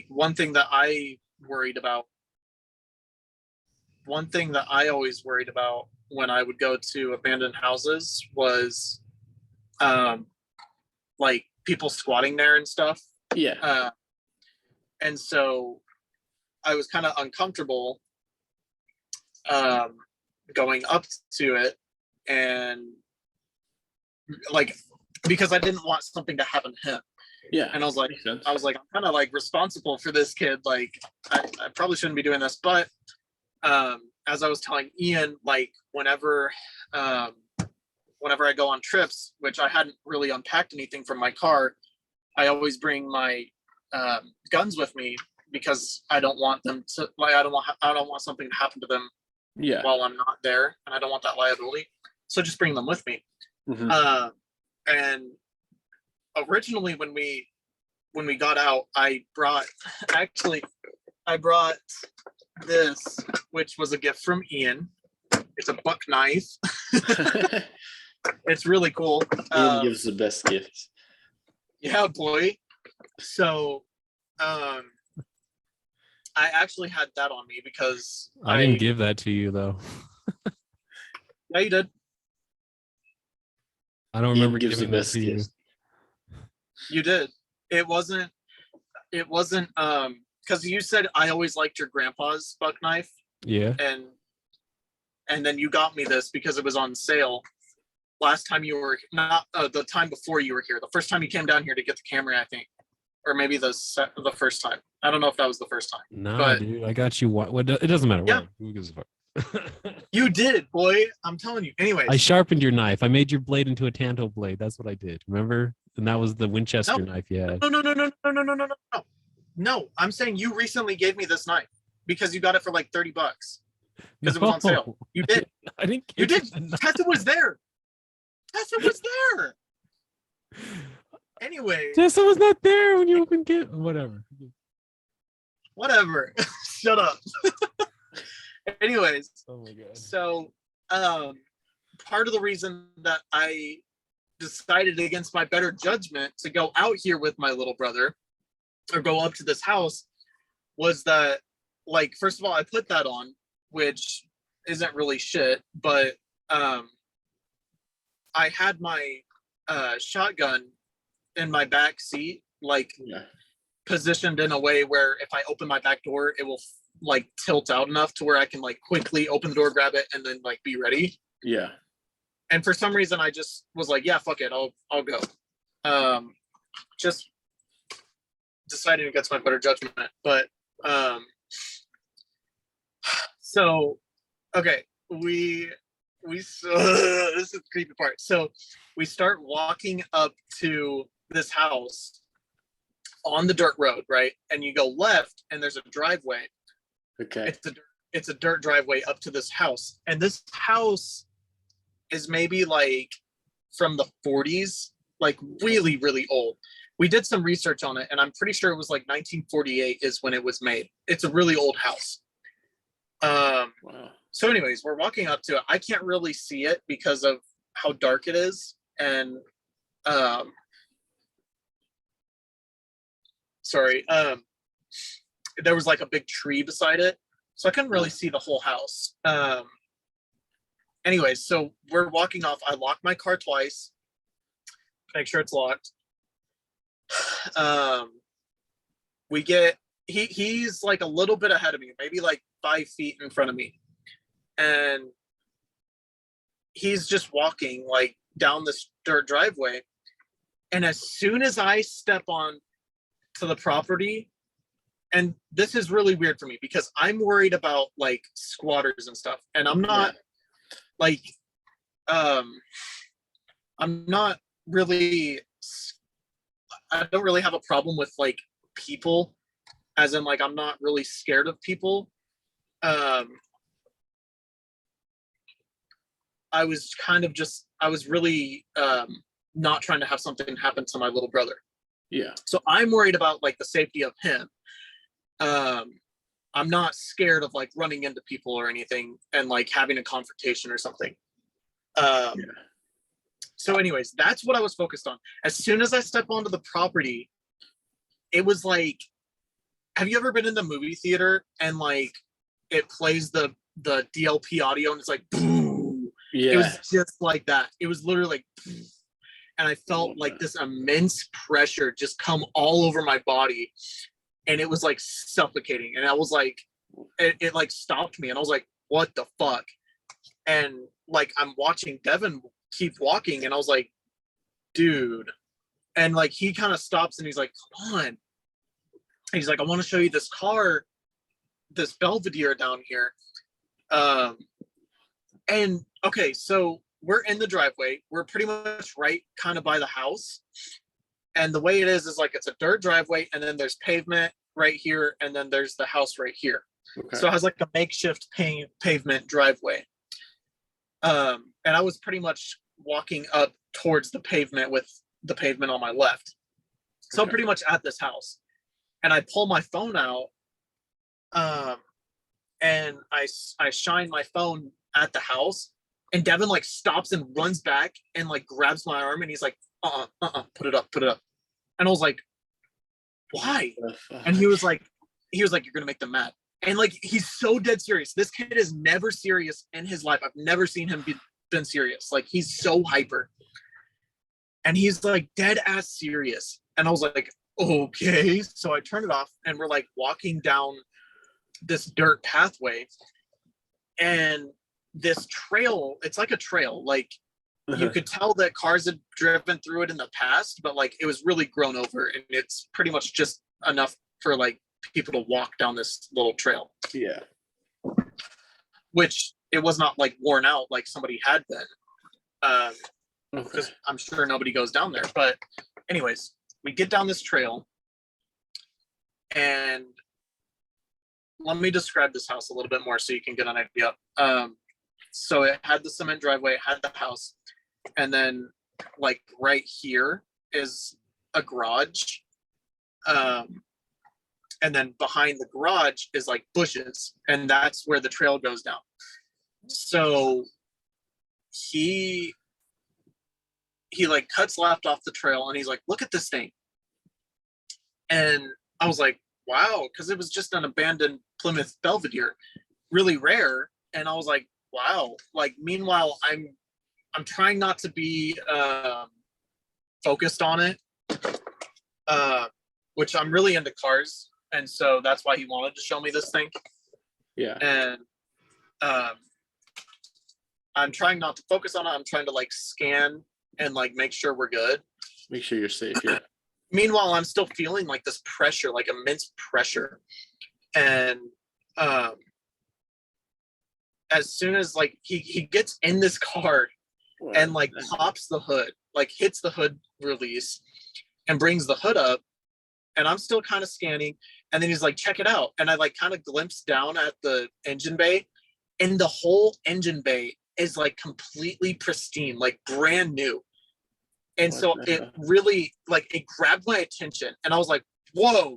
one thing that I worried about, one thing that I always worried about when I would go to abandoned houses was like people squatting there and stuff. Yeah. And so I was kind of uncomfortable going up to it, and like, because I didn't want something to happen to him. Yeah. And I was like, I'm kind of like responsible for this kid. Like, I probably shouldn't be doing this. But as I was telling Ian, like whenever I go on trips, which I hadn't really unpacked anything from my car, I always bring my guns with me because I don't want them to, like, I don't want something to happen to them while I'm not there, and I don't want that liability. So just bring them with me. Mm-hmm. And originally when we got out, I brought this, which was a gift from Ian. It's a buck knife. It's really cool. Ian gives the best gifts. Yeah, boy. So I actually had that on me because I didn't give that to you though. Yeah, you did. I don't remember giving the best gifts. You did. It wasn't because you said I always liked your grandpa's buck knife. Yeah. And then you got me this because it was on sale last time you were not the time before you were here. The first time you came down here to get the camera, I think, or maybe the first time. I don't know if that was the first time. No, dude, I got you. What? It doesn't matter. Yeah. Who gives a fuck? You did, boy. I'm telling you. Anyways, I sharpened your knife. I made your blade into a tanto blade. That's what I did. Remember? And that was the Winchester knife. Yeah. No. No, I'm saying you recently gave me this knife because you got it for like $30 because it was on sale. You did. I didn't. You did. Tessa was there. Anyway, Tessa was not there when you opened it. Whatever. Shut up. Anyways. Oh my god. So, part of the reason that I decided against my better judgment to go out here with my little brother or go up to this house was that, like, first of all, I put that on, which isn't really shit, but I had my shotgun in my back seat, like positioned in a way where if I open my back door, it will like tilt out enough to where I can like quickly open the door, grab it, and then like be ready. Yeah. And for some reason, I just was like, yeah, fuck it, I'll go. Just deciding against my better judgment. But so okay, this is the creepy part. So we start walking up to this house on the dirt road, right? And you go left, and there's a driveway. Okay. It's a dirt driveway up to this house, and this house is maybe like from the 40s, like really, really old. We did some research on it, and I'm pretty sure it was like 1948 is when it was made. It's a really old house. Wow. So anyways, we're walking up to it. I can't really see it because of how dark it is. And there was like a big tree beside it. So I couldn't really see the whole house. Anyways, so we're walking off. I locked my car twice. Make sure it's locked. He's like a little bit ahead of me, maybe like 5 feet in front of me. And he's just walking like down this dirt driveway. And as soon as I step on to the property, and this is really weird for me because I'm worried about like squatters and stuff. And I'm not like, I'm not really, I don't really have a problem with like people, as in like, I'm not really scared of people. I was really not trying to have something happen to my little brother. Yeah. So I'm worried about like the safety of him. I'm not scared of like running into people or anything and like having a confrontation or something. So anyways, that's what I was focused on. As soon as I step onto the property, it was like have you ever been in the movie theater and like it plays the DLP audio and it's like, boom. Yeah. It was just like that. It was literally like, boom. And I felt like this immense pressure just come all over my body. And it was like suffocating. And I was like, it like stopped me. And I was like, what the fuck? And like, I'm watching Devin keep walking. And I was like, dude. And like, he kind of stops and he's like, come on. And he's like, I want to show you this car, this Belvedere down here. And okay, so we're in the driveway. We're pretty much right kind of by the house. And the way it is like it's a dirt driveway and then there's pavement right here and then there's the house right here. Okay. So it has like a makeshift pavement driveway. And I was pretty much walking up towards the pavement with the pavement on my left. So I'm pretty much at this house. And I pull my phone out and I shine my phone at the house. And Devin like stops and runs back and like grabs my arm and he's like, put it up. And I was like, why? And he was like, you're gonna make them mad. And like, he's so dead serious. This kid is never serious in his life. I've never seen him been serious. Like, he's so hyper. And he's like dead ass serious. And I was like, okay. So I turned it off and we're like walking down this dirt pathway. And this trail, it's like a trail. Like, you could tell that cars had driven through it in the past, but like it was really grown over and it's pretty much just enough for like people to walk down this little trail. Yeah. Which it was not like worn out like somebody had been. Because I'm sure nobody goes down there. But anyways, we get down this trail and let me describe this house a little bit more so you can get an idea. So it had the cement driveway, it had the house, and then like right here is a garage. And then behind the garage is like bushes, and that's where the trail goes down. So he like cuts left off the trail and he's like, look at this thing. And I was like, wow, because it was just an abandoned Plymouth Belvedere, really rare. And I was like, wow. Like, meanwhile, I'm trying not to be focused on it, which I'm really into cars. And so that's why he wanted to show me this thing. Yeah. And I'm trying not to focus on it. I'm trying to like scan and like make sure we're good. Make sure you're safe. Yeah. Meanwhile, I'm still feeling like this pressure, like immense pressure. And as soon as like he gets in this car and like pops the hood, like hits the hood release and brings the hood up, and I'm still kind of scanning, and then he's like, check it out. And I like kind of glimpse down at the engine bay, and the whole engine bay is like completely pristine, like brand new. And so it really like it grabbed my attention and I was like, whoa.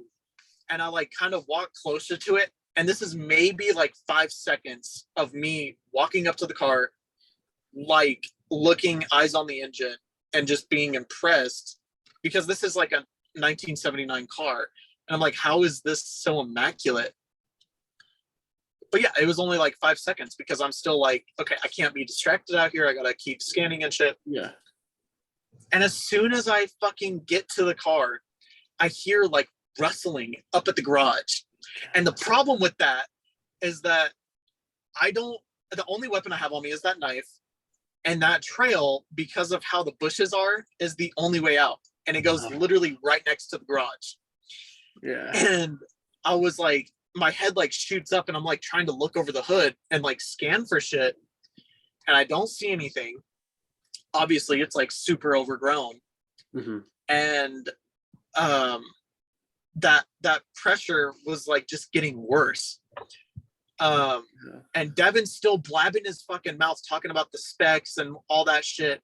And I like kind of walked closer to it. And this is maybe like 5 seconds of me walking up to the car, like looking eyes on the engine and just being impressed, because this is like a 1979 car. And I'm like, how is this so immaculate? But yeah, it was only like 5 seconds because I'm still like, okay, I can't be distracted out here. I gotta keep scanning and shit. Yeah. And as soon as I fucking get to the car, I hear like rustling up at the garage. And the problem with that is that the only weapon I have on me is that knife. And that trail, because of how the bushes are, is the only way out. And it goes literally right next to the garage. Yeah. And I was like, my head like shoots up and I'm like trying to look over the hood and like scan for shit. And I don't see anything. Obviously it's like super overgrown. Mm-hmm. And that pressure was like just getting worse. And Devin's still blabbing his fucking mouth talking about the specs and all that shit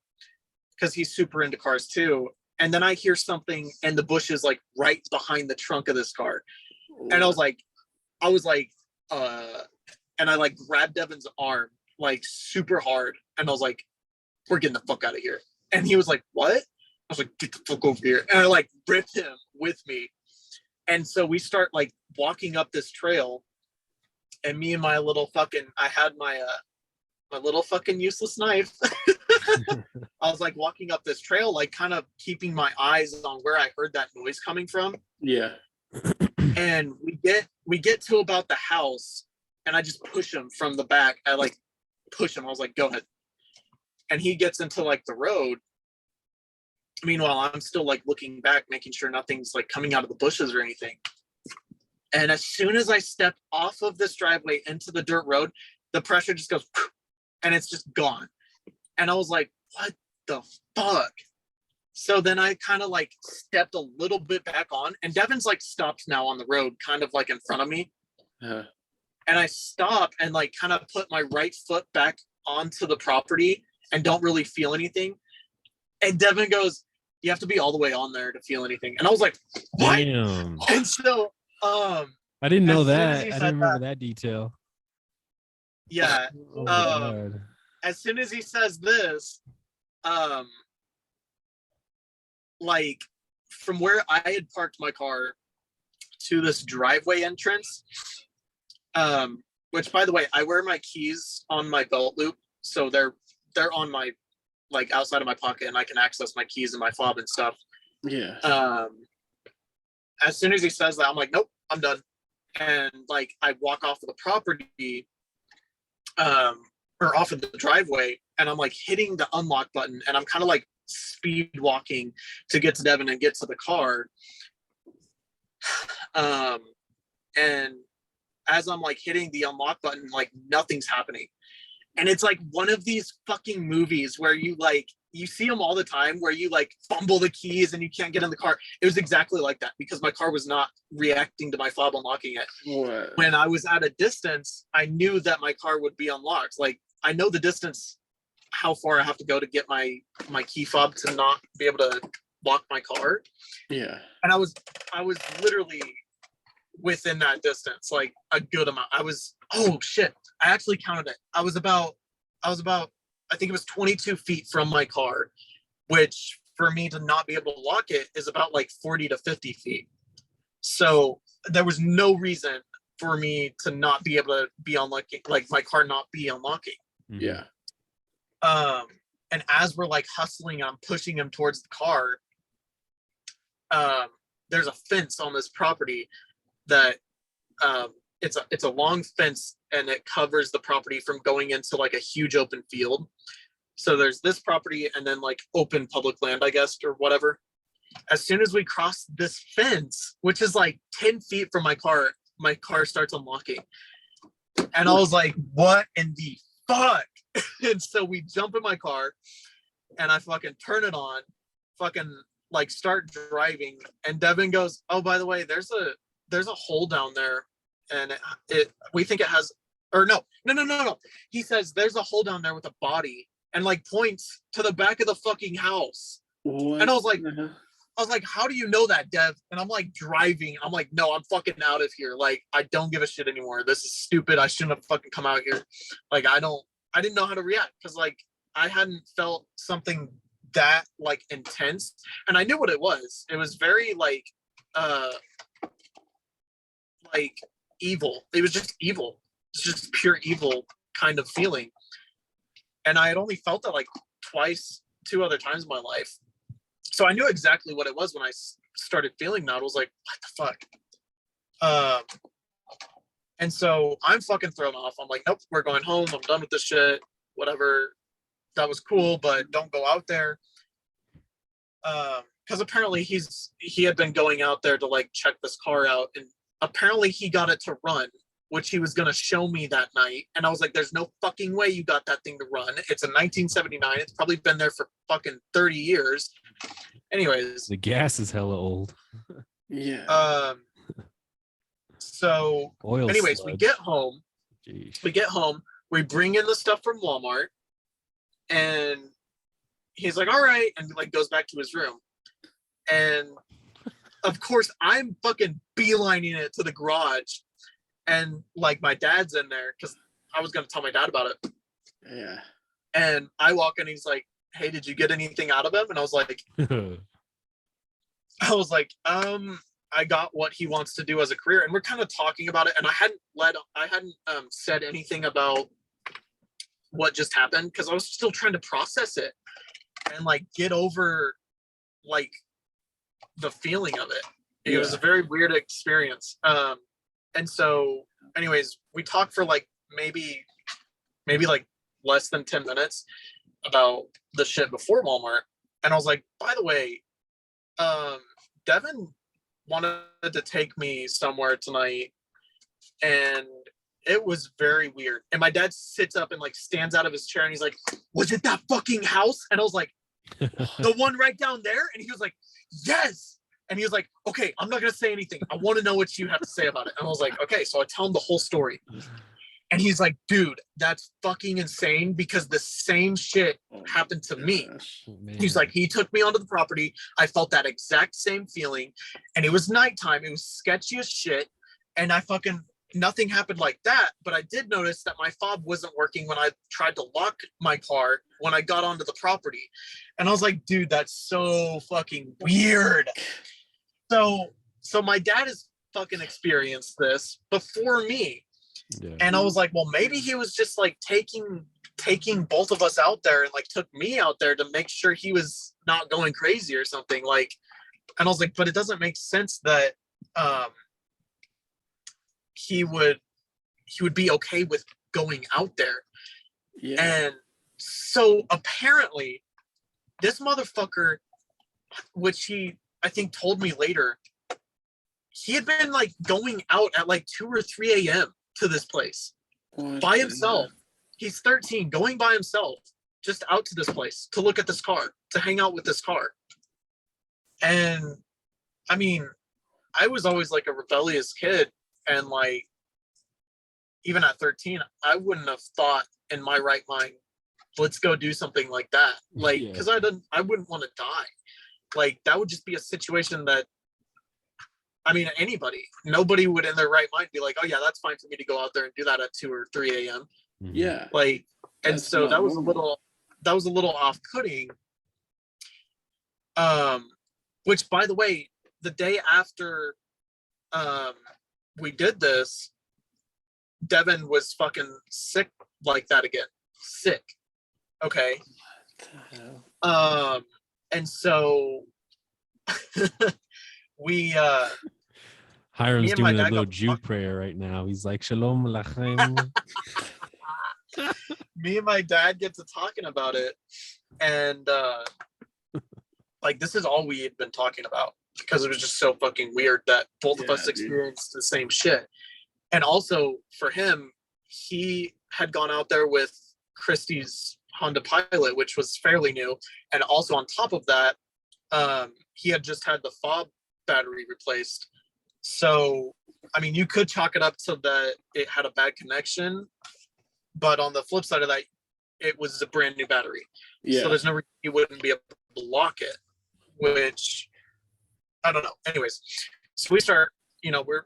because he's super into cars too. And then I hear something in the bushes like right behind the trunk of this car. And I was like, and I like grabbed Devin's arm like super hard. And I was like, we're getting the fuck out of here. And he was like, what? I was like, get the fuck over here. And I like ripped him with me. And so we start like walking up this trail, and me and my little fucking, I had my my little fucking useless knife. I was like walking up this trail, like kind of keeping my eyes on where I heard that noise coming from. Yeah. And we get to about the house, and I just push him from the back. I like push him. I was like, go ahead. And he gets into like the road. Meanwhile, I'm still like looking back, making sure nothing's like coming out of the bushes or anything. And as soon as I step off of this driveway into the dirt road, the pressure just goes, and it's just gone. And I was like, what the fuck? So then I kind of like stepped a little bit back on, and Devin's like stopped now on the road, kind of like in front of me. Uh-huh. And I stop and like kind of put my right foot back onto the property and don't really feel anything. And Devin goes, you have to be all the way on there to feel anything. And I was like, what? Damn. And so I didn't know as soon as that. he I said didn't remember that detail. yeah, Oh my God. as soon as he says this, like from where I had parked my car to this driveway entrance, which by the way, I wear my keys on my belt loop, so they're on my like outside of my pocket, and I can access my keys and my fob and stuff. Yeah. As soon as he says that, I'm like, nope, I'm done. And like I walk off of the property, or off of the driveway, and I'm like hitting the unlock button, and I'm kind of like speed walking to get to Devin and get to the car. And as I'm like hitting the unlock button, like nothing's happening. And it's like one of these fucking movies where you like, you see them all the time where you like fumble the keys and you can't get in the car. It was exactly like that because my car was not reacting to my fob unlocking it. What? When I was at a distance, I knew that my car would be unlocked. Like I know the distance, how far I have to go to get my key fob to not be able to lock my car. Yeah. And I was literally within that distance, like a good amount. Oh shit, I actually counted it. I was about I think it was 22 feet from my car, which for me to not be able to lock it is about like 40 to 50 feet. So there was no reason for me to not be able to be unlocking, like my car not be unlocking. Yeah. And as we're like hustling, I'm pushing him towards the car. There's a fence on this property that it's a long fence, and it covers the property from going into like a huge open field. So there's this property and then like open public land, I guess, or whatever. As soon as we cross this fence, which is like 10 feet from my car starts unlocking. And I was like, what in the fuck? And so we jump in my car and I fucking turn it on, fucking like start driving. And Devin goes, oh, by the way, there's a hole down there, and we think it has, or no. He says there's a hole down there with a body, and like points to the back of the fucking house. What? And I was like, how do you know that, Dev? And I'm like driving. I'm like, no, I'm fucking out of here. Like, I don't give a shit anymore. This is stupid. I shouldn't have fucking come out here. Like, I didn't know how to react because like I hadn't felt something that like intense, and I knew what it was. It was very like evil. It was just evil. It's just pure evil kind of feeling. And I had only felt that like two other times in my life. So I knew exactly what it was when I started feeling that. I was like, what the fuck? And so I'm fucking thrown off. I'm like, nope, we're going home. I'm done with this shit. Whatever. That was cool, but don't go out there. Because apparently he had been going out there to like check this car out, and apparently he got it to run, which he was going to show me that night. And I was like, there's no fucking way you got that thing to run. It's a 1979. It's probably been there for fucking 30 years. Anyways. The gas is hella old. Yeah. So Oil anyways, sludge. we get home. Jeez. We bring in the stuff from Walmart, and he's like, all right. And like goes back to his room. And of course I'm fucking beelining it to the garage. And like my dad's in there because I was going to tell my dad about it. Yeah. And I walk in, he's like, hey, did you get anything out of him? And I was like, I got what he wants to do as a career, and we're kind of talking about it. And I hadn't said anything about what just happened because I was still trying to process it and like get over like the feeling of it. It was a very weird experience. And so, anyways, we talked for like maybe like less than 10 minutes about the shit before Walmart, and I was like, by the way, Devin wanted to take me somewhere tonight, and it was very weird. And my dad sits up and like stands out of his chair, and he's like, was it that fucking house? And I was like, the one right down there? And he was like, yes. And he was like, okay, I'm not gonna say anything, I want to know what you have to say about it. And I was like, okay. So I tell him the whole story, and he's like, dude, that's fucking insane, because the same shit happened to me. He's like, he took me onto the property, I felt that exact same feeling, and it was nighttime, it was sketchy as shit, and nothing happened like that. But I did notice that my fob wasn't working when I tried to lock my car when I got onto the property. And I was like, dude, that's so fucking weird. So my dad has fucking experienced this before me. Yeah. And I was like, well, maybe he was just like taking both of us out there, and like took me out there to make sure he was not going crazy or something. Like, and I was like, but it doesn't make sense that he would be okay with going out there. Yeah. And so apparently this motherfucker, which he I think told me later, he had been like going out at like 2 or 3 a.m. to this place by himself. He's 13, going by himself, just out to this place to look at this car, to hang out with this car. And I mean, I was always like a rebellious kid, and like even at 13, I wouldn't have thought in my right mind, let's go do something like that. Like, because I wouldn't want to die. Like, that would just be a situation that, I mean, nobody would in their right mind be like, oh yeah, that's fine for me to go out there and do that at 2 or 3 a.m. Yeah. Like, and so that was a little off-putting. Which, by the way, the day after we did this, Devin was fucking sick like that again. Sick. Okay. And so we Hiram's doing a little Jew prayer right now. He's like, Shalom Lachem. Me and my dad get to talking about it, and like, this is all we had been talking about, because it was just so fucking weird that both of us experienced the same shit. And also for him, he had gone out there with Christie's Honda Pilot, which was fairly new. And also on top of that, he had just had the fob battery replaced. So, I mean, you could chalk it up to that it had a bad connection, but on the flip side of that, it was a brand new battery. Yeah. So there's no reason you wouldn't be able to block it, which I don't know. Anyways, so we start,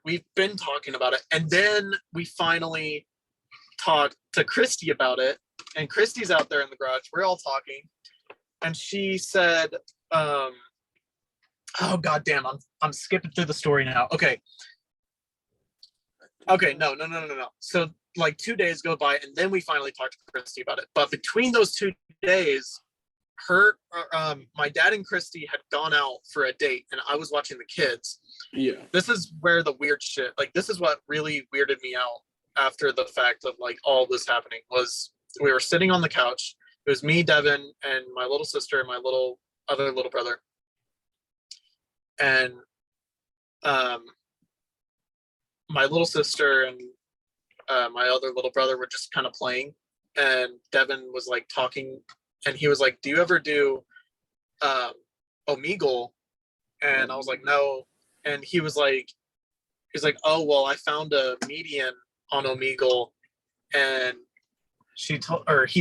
we've been talking about it, and then we finally talked to Christy about it, and Christy's out there in the garage. We're all talking, and she said, oh goddamn, I'm skipping through the story now. Okay, no. So like 2 days go by, and then we finally talked to Christy about it. But between those 2 days, my dad and Christy had gone out for a date, and I was watching the kids. Yeah. This is where the weird shit, like, this is what really weirded me out after the fact of like all this happening, was we were sitting on the couch. It was me, Devin, and my little sister and my other little brother. And my little sister and my other little brother were just kind of playing, and Devin was like talking, and he was like, do you ever do Omegle? And I was like, no. And he's like, oh, well, I found a median on Omegle, and he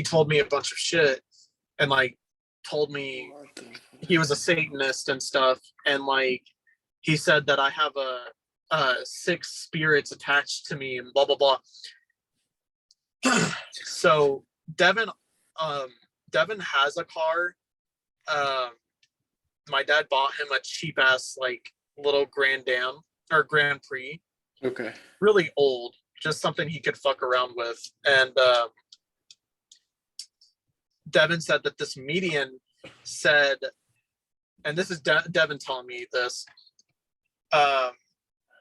told me a bunch of shit, and like told me he was a Satanist and stuff, and like he said that I have a 6 spirits attached to me and blah blah blah. So Devin has a car. My dad bought him a cheap ass like little Grand Dam or Grand Prix. Okay. Really old, just something he could fuck around with. And Devin said that this median said, and this is Devin telling me this,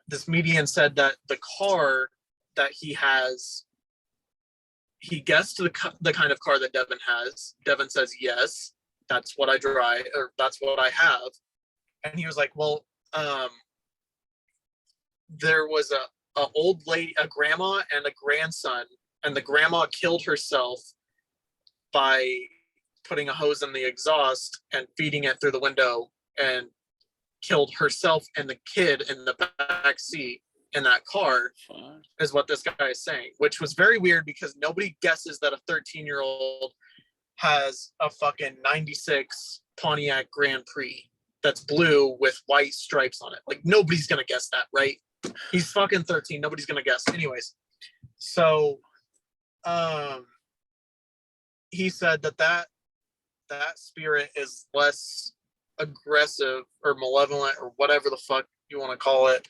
this median said that the car that he has, he guessed the kind of car that Devin has. Devin says, yes, that's what I drive, or that's what I have. And he was like, well, there was a old lady, a grandma and a grandson, and the grandma killed herself by putting a hose in the exhaust and feeding it through the window, and killed herself and the kid in the back seat in that car. Is what this guy is saying, which was very weird because nobody guesses that a 13-year-old has a fucking 96 Pontiac Grand Prix that's blue with white stripes on it. Like, nobody's gonna guess that, right? He's fucking 13. Nobody's gonna guess. Anyways, so he said that spirit is less aggressive or malevolent or whatever the fuck you want to call it,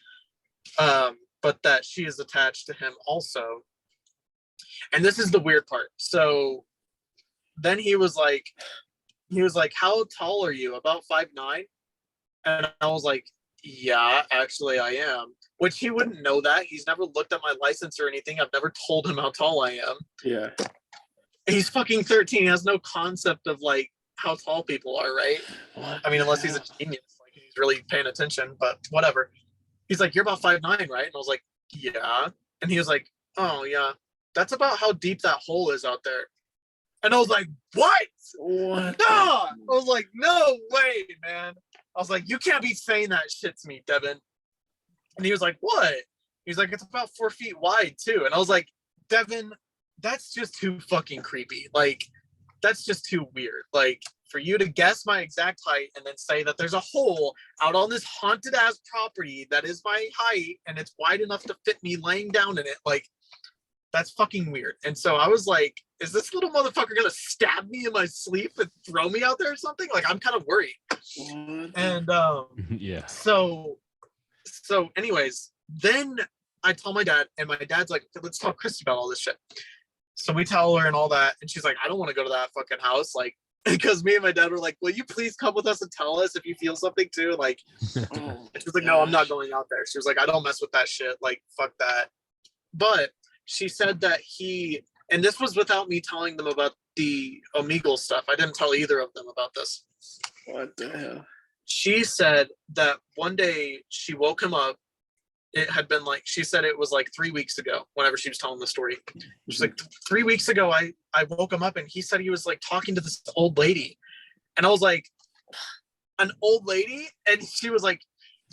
but that she is attached to him also. And this is the weird part. So then he was like, how tall are you? About 5'9"? And I was like, yeah, actually I am. Which he wouldn't know that. He's never looked at my license or anything. I've never told him how tall I am. Yeah. He's fucking 13. He has no concept of like how tall people are, right? What? I mean, unless he's a genius, like he's really paying attention, but whatever. He's like, you're about 5'9", right? And I was like, yeah. And he was like, oh yeah, that's about how deep that hole is out there. And I was like, what? What? No! I was like, no way, man. I was like, you can't be saying that shit to me, Devin. And he was like, what? He's like, it's about 4 feet wide too. And I was like, Devin, that's just too fucking creepy. Like, that's just too weird. Like, for you to guess my exact height and then say that there's a hole out on this haunted ass property that is my height and it's wide enough to fit me laying down in it, like, that's fucking weird. And so I was like, is this little motherfucker gonna stab me in my sleep and throw me out there or something? Like, I'm kind of worried. And yeah. So anyways, then I tell my dad, and my dad's like, let's talk Christy about all this shit. So we tell her and all that, and she's like, I don't want to go to that fucking house, like, because me and my dad were like, will you please come with us and tell us if you feel something too? Like, Oh, she was like, no, I'm not going out there. She was like, I don't mess with that shit. Like, fuck that. But she said that and this was without me telling them about the Omegle stuff. I didn't tell either of them about this. what the hell? She said that one day she woke him up. It had been like, she said it was like 3 weeks ago, whenever she was telling the story. She's like, 3 weeks ago, I woke him up and he said he was like talking to this old lady. And I was like, an old lady? And she was like,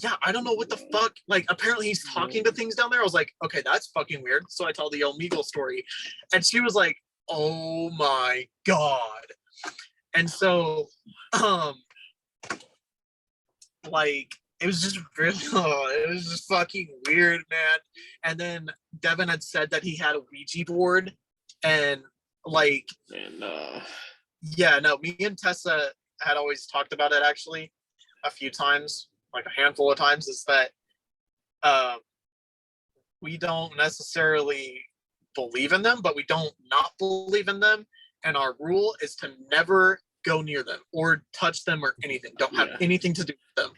yeah, I don't know what the fuck. Like, apparently he's talking to things down there. I was like, okay, that's fucking weird. So I tell the Omegle story. And she was like, oh my God. And so, like, it was just really, it was just fucking weird, man. And then Devin had said that he had a Ouija board, and like, And yeah, no, me and Tessa had always talked about it actually a few times, like a handful of times, is that we don't necessarily believe in them, but we don't not believe in them. And our rule is to never go near them or touch them or anything. Don't have anything to do with them.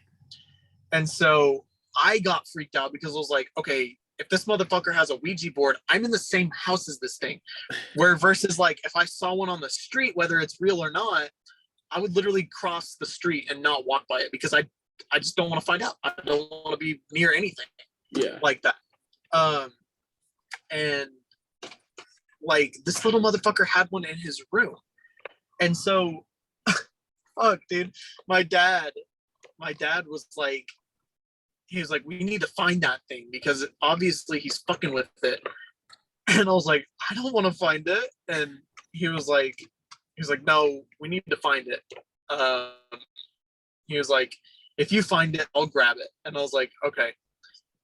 And so I got freaked out because I was like, okay, if this motherfucker has a Ouija board, I'm in the same house as this thing. Where versus like, if I saw one on the street, whether it's real or not, I would literally cross the street and not walk by it because I just don't want to find out. I don't want to be near anything like that. And like, this little motherfucker had one in his room. And so, fuck, dude, my dad was like, he was like, we need to find that thing because obviously he's fucking with it. And I was like, I don't want to find it. And he was like, no, we need to find it. He was like, if you find it, I'll grab it. And I was like, okay.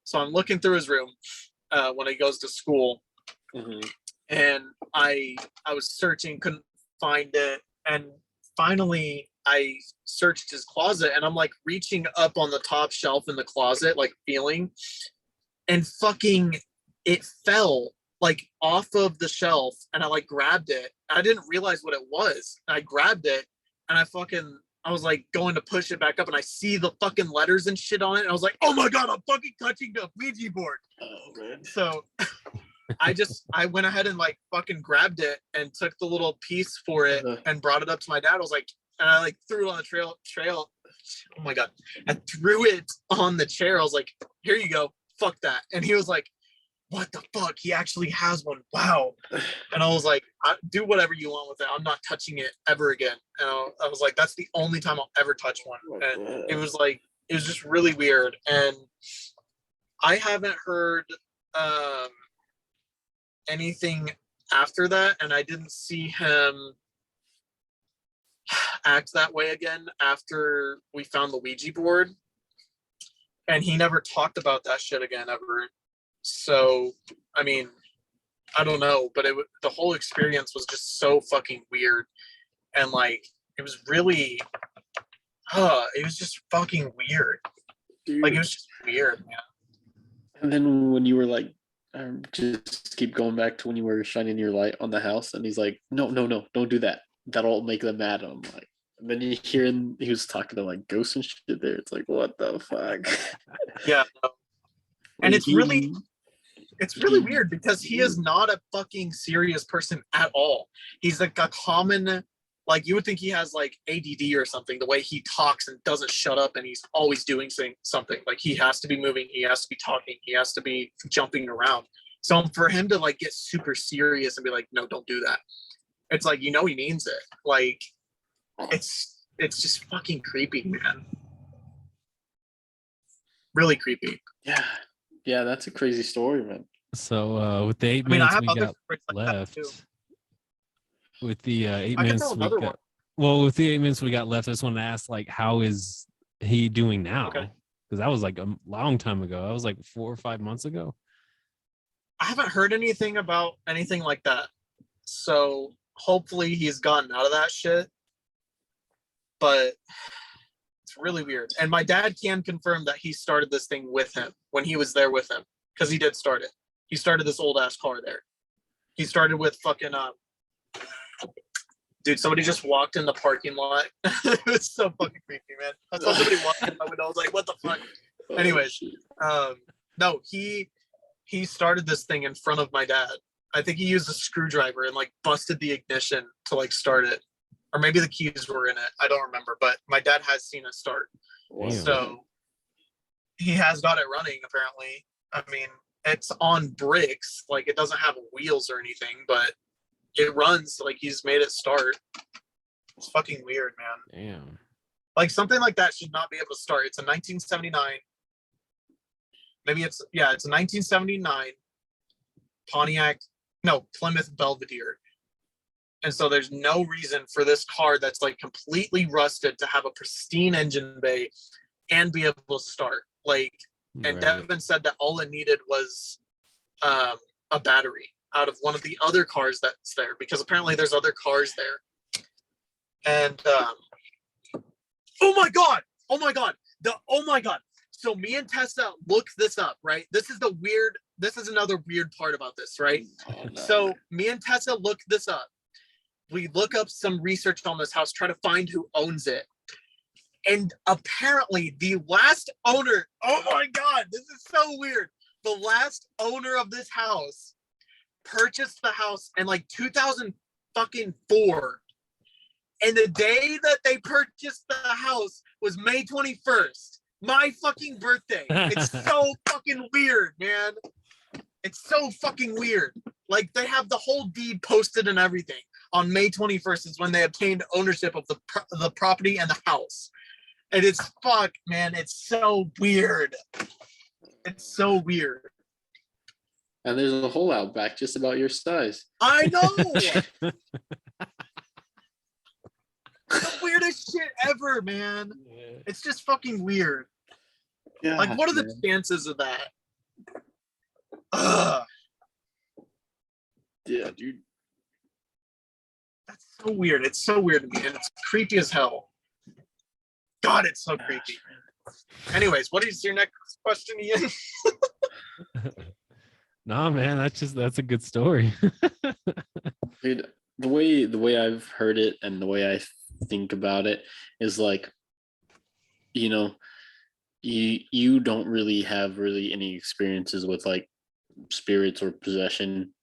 So I'm looking through his room when he goes to school. mm-hmm. And I was searching, couldn't find it. And finally, I searched his closet, and I'm like reaching up on the top shelf in the closet, like feeling, and fucking it fell like off of the shelf, and I like grabbed it. I didn't realize what it was. I grabbed it, and I was like going to push it back up, and I see the fucking letters and shit on it. And I was like, oh my God, I'm fucking touching the Ouija board. Oh man. So I went ahead and like fucking grabbed it and took the little piece for it and brought it up to my dad. I was like, and I like threw it on the trail. Oh my God. I threw it on the chair. I was like, here you go. Fuck that. And he was like, what the fuck? He actually has one. Wow. And I was like, do whatever you want with it. I'm not touching it ever again. And I was like, that's the only time I'll ever touch one. And it was just really weird. And I haven't heard anything after that. And I didn't see him act that way again after we found the Ouija board. And he never talked about that shit again ever. So, I mean, I don't know, but the whole experience was just so fucking weird. And like, it was really, it was just fucking weird. Dude. Like, it was just weird, man. And then when you were like, just keep going back to when you were shining your light on the house, and he's like, no, don't do that. That'll make them mad. I'm like, and then you hear him, he was talking to like ghosts and shit there. It's like, what the fuck? Yeah. And it's really weird because he is not a fucking serious person at all. He's like a common, like you would think he has like ADD or something, the way he talks and doesn't shut up, and he's always doing something. Like he has to be moving, he has to be talking, he has to be jumping around. So for him to like get super serious and be like, no, don't do that. It's like, he means it. Like it's just fucking creepy, man. Really creepy. Yeah, that's a crazy story, man. So with the 8 minutes we got left, with the 8 minutes we got, with the 8 minutes we got left, I just wanted to ask, like, how is he doing now? Okay. Because that was like a long time ago. That was like 4 or 5 months ago. I haven't heard anything about anything like that. So hopefully he's gotten out of that shit. But it's really weird. And my dad can confirm that he started this thing with him when he was there with him, because he did start it. He started this old ass car there. He started with fucking dude, somebody just walked in the parking lot. It was so fucking creepy, man. I saw somebody walking in my window. I was like, what the fuck? Anyways, no, he started this thing in front of my dad. I think he used a screwdriver and like busted the ignition to like start it. Or maybe the keys were in it. I don't remember, but my dad has seen it start. Damn. So he has got it running, apparently. I mean, it's on bricks. Like, it doesn't have wheels or anything, but it runs. Like, he's made it start. It's fucking weird, man. Damn. Like, something like that should not be able to start. It's a 1979. Maybe it's a 1979 Plymouth Belvedere. And so there's no reason for this car that's like completely rusted to have a pristine engine bay and be able to start. Like, and Right. Devin said that all it needed was a battery out of one of the other cars that's there, because apparently there's other cars there. And oh my god. So me and Tessa looked this up, right? This is another weird part about this, right? Oh, no. So me and Tessa looked this up. We look up some research on this house, try to find who owns it. And apparently the last owner, oh my God, this is so weird. The last owner of this house purchased the house in like 2004. And the day that they purchased the house was May 21st, my fucking birthday. It's so fucking weird, man. It's so fucking weird. Like, they have the whole deed posted and everything. On May 21st is when they obtained ownership of the property and the house. And it's fuck, man. It's so weird. It's so weird. And there's a hole out back just about your size. I know. The weirdest shit ever, man. It's just fucking weird. Yeah. Like, what are the chances of that? Ugh. Yeah, dude. That's so weird. It's so weird to me, and it's creepy as hell. God, it's so creepy. Anyways, what is your next question, Ian? Nah, man, that's a good story. Dude, the way I've heard it and the way I think about it is like, you know, you don't really have any experiences with like spirits or possession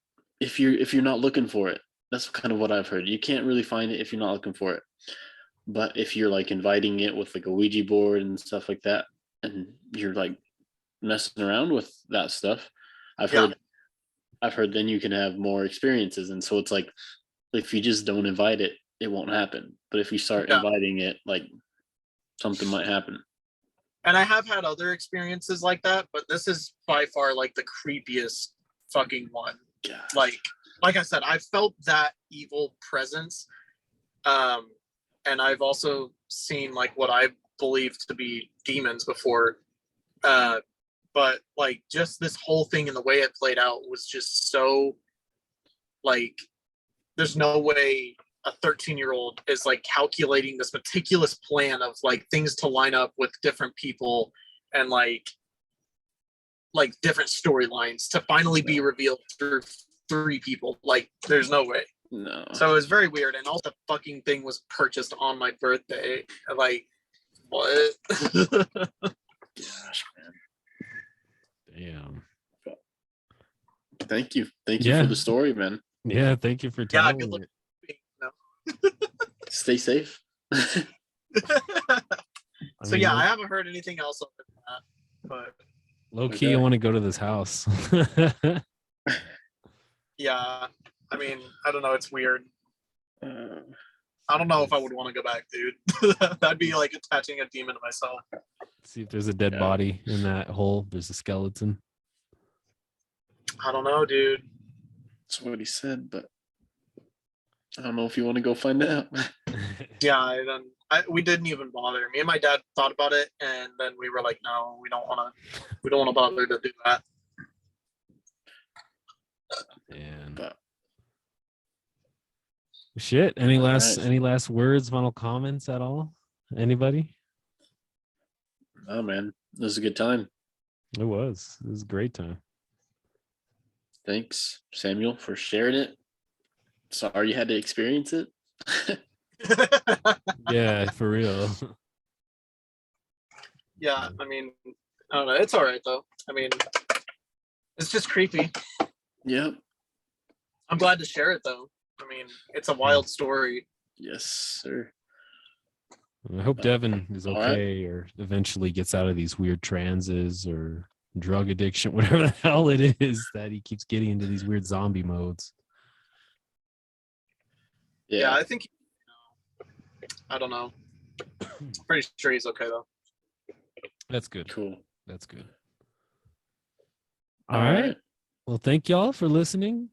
if you're not looking for it. That's kind of what I've heard. You can't really find it if you're not looking for it. But if you're like inviting it with like a Ouija board and stuff like that, and you're like messing around with that stuff, I've heard then you can have more experiences. And so it's like, if you just don't invite it, it won't happen. But if you start inviting it, like something might happen. And I have had other experiences like that, but this is by far like the creepiest fucking one. Gosh. Like I said, I felt that evil presence. And I've also seen like what I believe to be demons before. But like just this whole thing and the way it played out was just so like, there's no way a 13-year-old is like calculating this meticulous plan of like things to line up with different people and like different storylines to finally be revealed through 3 people. Like there's no way. No. So it was very weird. And also the fucking thing was purchased on my birthday. Like, what? Gosh, man. Damn. Thank you. Thank you for the story, man. Yeah, thank you for telling good it. Stay safe. I haven't heard anything else other than that. But low key, I want to go to this house. Yeah, I mean, I don't know. It's weird. I don't know if I would want to go back, dude. That'd be like attaching a demon to myself. See if there's a dead body in that hole. There's a skeleton. I don't know, dude. That's what he said, but I don't know if you want to go find out. Yeah, we didn't even bother. Me and my dad thought about it, and then we were like, no, we don't want to bother to do that. And shit. Any last words, final comments at all? Anybody? Oh man, this is a good time. It was a great time. Thanks, Samuel, for sharing it. Sorry you had to experience it. Yeah, for real. Yeah, I mean, I don't know. It's all right though. I mean, it's just creepy. Yep. I'm glad to share it though. I mean, it's a wild story. Yes, sir. I hope Devin is okay or eventually gets out of these weird trances or drug addiction, whatever the hell it is that he keeps getting into these weird zombie modes. Yeah, I think, I don't know. Pretty sure he's okay though. That's good. Cool. That's good. All right. Well, thank y'all for listening,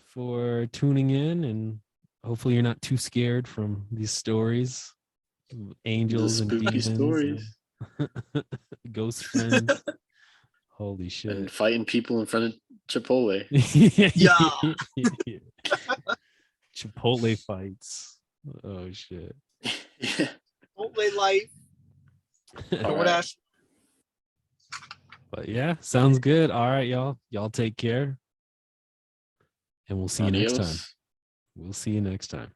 for tuning in, and hopefully you're not too scared from these stories. Angels and demons. Stories. And ghost friends. Holy shit. And fighting people in front of Chipotle. Yeah. Chipotle fights. Oh shit. Yeah. Chipotle life. Right. But yeah, sounds good. All right, y'all. Y'all take care. And we'll see you next time. We'll see you next time.